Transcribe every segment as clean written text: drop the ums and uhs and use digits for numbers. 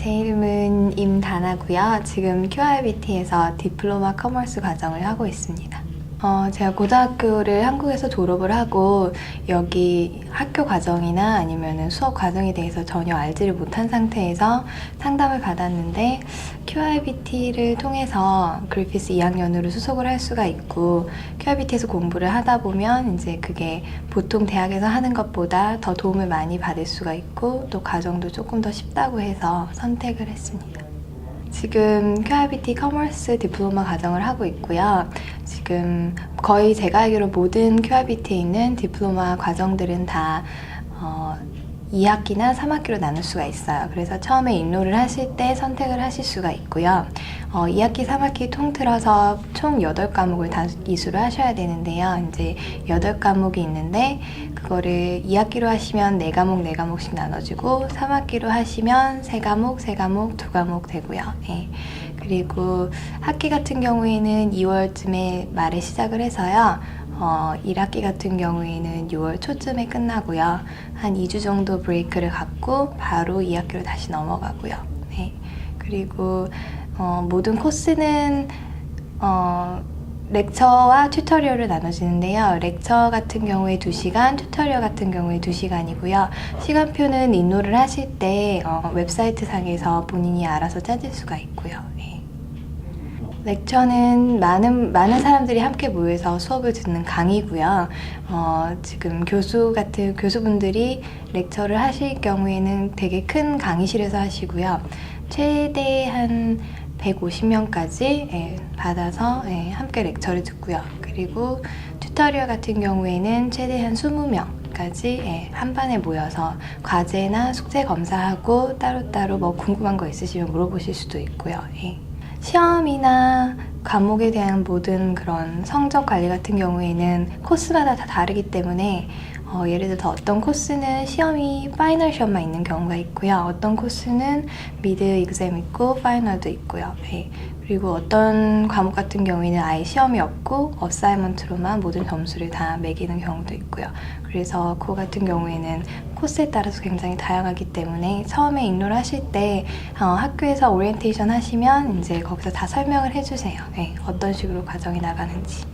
제 이름은 임다나고요. 지금 QIBT에서 디플로마 커머스 과정을 하고 있습니다. 제가 고등학교를 한국에서 졸업을 하고 여기 학교 과정이나 아니면 수업 과정에 대해서 전혀 알지를 못한 상태에서 상담을 받았는데 QIBT를 통해서 그래피스 2학년으로 수속을 할 수가 있고 QIBT에서 공부를 하다 보면 이제 그게 보통 대학에서 하는 것보다 더 도움을 많이 받을 수가 있고 또 과정도 조금 더 쉽다고 해서 선택을 했습니다. 지금 QIBT 커머스 디플로마 과정을 하고 있고요. 지금 거의 제가 알기로 모든 QIBT에 있는 디플로마 과정들은 다 2학기나 3학기로 나눌 수가 있어요. 그래서 처음에 인롤을 하실 때 선택을 하실 수가 있고요. 2학기, 3학기 통틀어서 총 8과목을 다 이수를 하셔야 되는데요. 이제 8과목이 있는데 그거를 2학기로 하시면 4과목, 4과목씩 나눠지고 3학기로 하시면 3과목, 3과목, 2과목 되고요. 예. 그리고 학기 같은 경우에는 2월쯤에 말에 시작을 해서요. 1학기 같은 경우에는 6월 초쯤에 끝나고요. 한 2주 정도 브레이크를 갖고 바로 2학기로 다시 넘어가고요. 네. 그리고 모든 코스는 렉처와 튜토리얼을 나눠지는데요. 렉처 같은 경우에 2시간, 튜토리얼 같은 경우에 2시간이고요. 시간표는 인롤을 하실 때 웹사이트 상에서 본인이 알아서 찾을 수가 있고요. 네. 렉처는 많은 사람들이 함께 모여서 수업을 듣는 강의고요. 지금 교수분들이 렉처를 하실 경우에는 되게 큰 강의실에서 하시고요. 최대 한 150명까지 받아서 함께 렉처를 듣고요. 그리고 튜토리얼 같은 경우에는 최대한 20명까지 한 반에 모여서 과제나 숙제 검사하고 따로따로 뭐 궁금한 거 있으시면 물어보실 수도 있고요. 시험이나 과목에 대한 모든 그런 성적 관리 같은 경우에는 코스마다 다 다르기 때문에 예를 들어서 어떤 코스는 시험이 파이널 시험만 있는 경우가 있고요. 어떤 코스는 미드 익셈 있고 파이널도 있고요. 네. 그리고 어떤 과목 같은 경우에는 아예 시험이 없고 어사이먼트로만 모든 점수를 다 매기는 경우도 있고요. 그래서 그거 같은 경우에는 코스에 따라서 굉장히 다양하기 때문에 처음에 인롤 하실 때 학교에서 오리엔테이션 하시면 이제 거기서 다 설명을 해주세요. 네. 어떤 식으로 과정이 나가는지.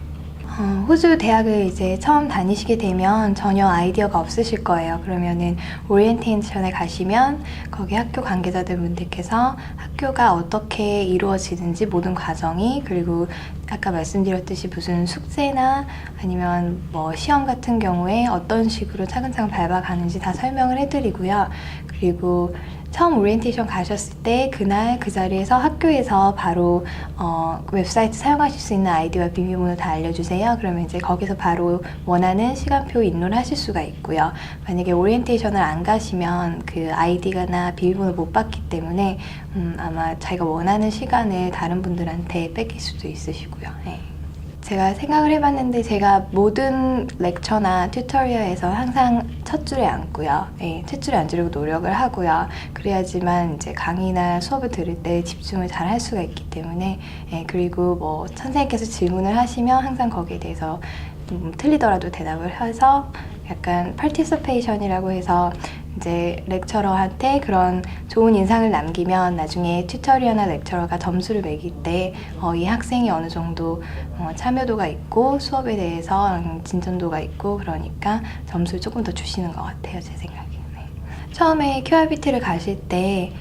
호주 대학을 이제 처음 다니시게 되면 전혀 아이디어가 없으실 거예요. 그러면은 오리엔테이션에 가시면 거기 학교 관계자들 분들께서 학교가 어떻게 이루어지는지 모든 과정이, 그리고 아까 말씀드렸듯이 무슨 숙제나 아니면 뭐 시험 같은 경우에 어떤 식으로 차근차근 밟아가는지 다 설명을 해드리고요. 그리고 처음 오리엔테이션 가셨을 때 그날 그 자리에서 학교에서 바로 웹사이트 사용하실 수 있는 아이디와 비밀번호 다 알려주세요. 그러면 이제 거기서 바로 원하는 시간표 인롤 하실 수가 있고요. 만약에 오리엔테이션을 안 가시면 그 아이디나 비밀번호 못 받기 때문에 아마 자기가 원하는 시간을 다른 분들한테 뺏길 수도 있으시고요. 네. 제가 생각을 해봤는데 제가 모든 렉처나 튜토리얼에서 항상 첫 줄에 앉고요. 네, 첫 줄에 앉으려고 노력을 하고요. 그래야지만 이제 강의나 수업을 들을 때 집중을 잘 할 수가 있기 때문에 그리고 뭐 선생님께서 질문을 하시면 항상 거기에 대해서 틀리더라도 대답을 해서 약간 participation이라고 해서 이제 렉처러한테 그런 좋은 인상을 남기면 나중에 튜터리얼이나 렉처러가 점수를 매길 때 이 학생이 어느 정도 참여도가 있고 수업에 대해서 진전도가 있고 그러니까 점수를 조금 더 주시는 것 같아요, 제 생각에. 네. 처음에 QRBT를 가실 때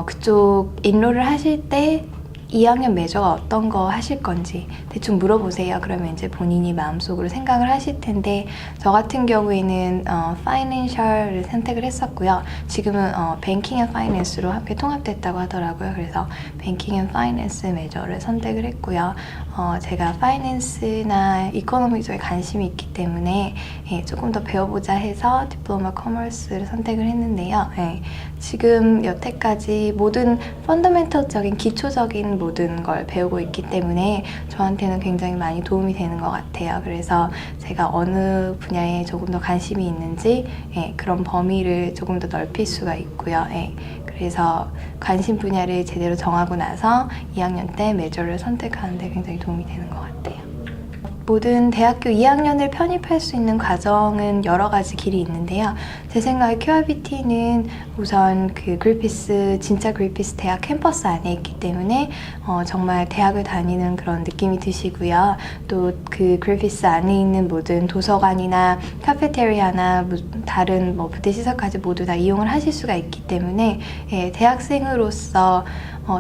그쪽 인롤을 하실 때 2학년 메저가 어떤 거 하실 건지 대충 물어보세요. 그러면 이제 본인이 마음속으로 생각을 하실 텐데, 저 같은 경우에는 Financial을 선택을 했었고요. 지금은 Banking and Finance로 함께 통합됐다고 하더라고요. 그래서 Banking and Finance 메저를 선택을 했고요. 제가 파이낸스나 이코노미 쪽에 관심이 있기 때문에 조금 더 배워보자 해서 디플로마 커머스를 선택을 했는데요. 지금 여태까지 모든 펀더멘털적인 기초적인 모든 걸 배우고 있기 때문에 저한테는 굉장히 많이 도움이 되는 것 같아요. 그래서 제가 어느 분야에 조금 더 관심이 있는지 그런 범위를 조금 더 넓힐 수가 있고요. 그래서 관심 분야를 제대로 정하고 나서 2학년 때 메저를 선택하는 데 굉장히 도움이 되는 것 같아요. 모든 대학교 2학년을 편입할 수 있는 과정은 여러 가지 길이 있는데요. 제 생각에 QRBT는 우선 그 진짜 그리피스 대학 캠퍼스 안에 있기 때문에 정말 대학을 다니는 그런 느낌이 드시고요. 또 그 그리피스 안에 있는 모든 도서관이나 카페테리아나 다른 부대 시설까지 모두 다 이용을 하실 수가 있기 때문에 대학생으로서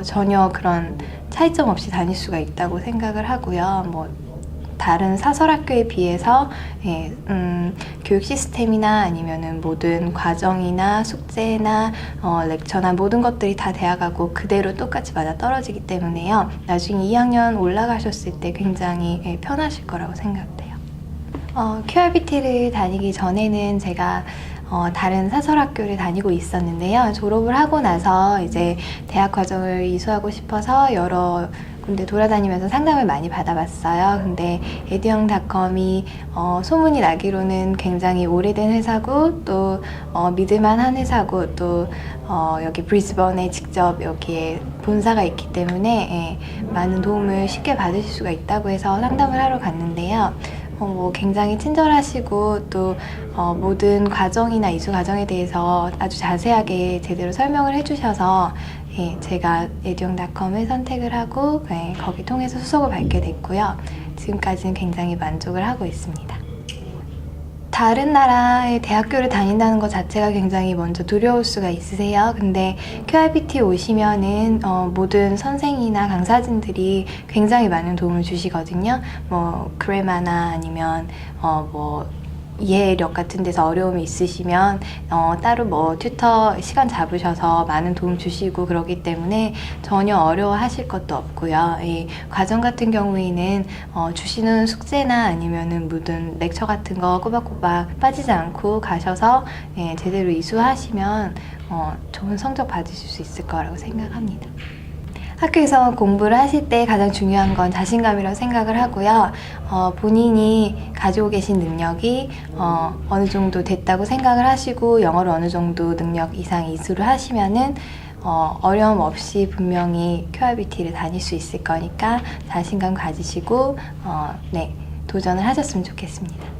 전혀 그런 차이점 없이 다닐 수가 있다고 생각을 하고요. 다른 사설학교에 비해서 교육 시스템이나 아니면은 모든 과정이나 숙제나 렉처나 모든 것들이 다 대학하고 그대로 똑같이 맞아 떨어지기 때문에요. 나중에 2학년 올라가셨을 때 굉장히 편하실 거라고 생각돼요. QRBT를 다니기 전에는 제가 다른 사설학교를 다니고 있었는데요. 졸업을 하고 나서 이제 대학 과정을 이수하고 싶어서 여러 군데 돌아다니면서 상담을 많이 받아봤어요. 근데 에듀영닷컴이 소문이 나기로는 굉장히 오래된 회사고 또 믿을만한 회사고 또 여기 브리즈번에 직접 여기에 본사가 있기 때문에 많은 도움을 쉽게 받으실 수가 있다고 해서 상담을 하러 갔는데요. 굉장히 친절하시고 또 모든 과정이나 이수 과정에 대해서 아주 자세하게 제대로 설명을 해주셔서 제가 에듀영닷컴을 선택을 하고 거기 통해서 수석을 밟게 됐고요. 지금까지는 굉장히 만족을 하고 있습니다. 다른 나라의 대학교를 다닌다는 것 자체가 굉장히 먼저 두려울 수가 있으세요. 근데 QRBT 오시면은 모든 선생이나 강사진들이 굉장히 많은 도움을 주시거든요. 그래마나 아니면 이해력 같은 데서 어려움이 있으시면 따로 튜터 시간 잡으셔서 많은 도움 주시고 그러기 때문에 전혀 어려워하실 것도 없고요. 이 과정 같은 경우에는 주시는 숙제나 아니면은 모든 렉처 같은 거 꼬박꼬박 빠지지 않고 가셔서 제대로 이수하시면 좋은 성적 받으실 수 있을 거라고 생각합니다. 학교에서 공부를 하실 때 가장 중요한 건 자신감이라고 생각을 하고요. 본인이 가지고 계신 능력이 어느 정도 됐다고 생각을 하시고 영어를 어느 정도 능력 이상 이수를 하시면은 어려움 없이 분명히 QRBT를 다닐 수 있을 거니까 자신감 가지시고 도전을 하셨으면 좋겠습니다.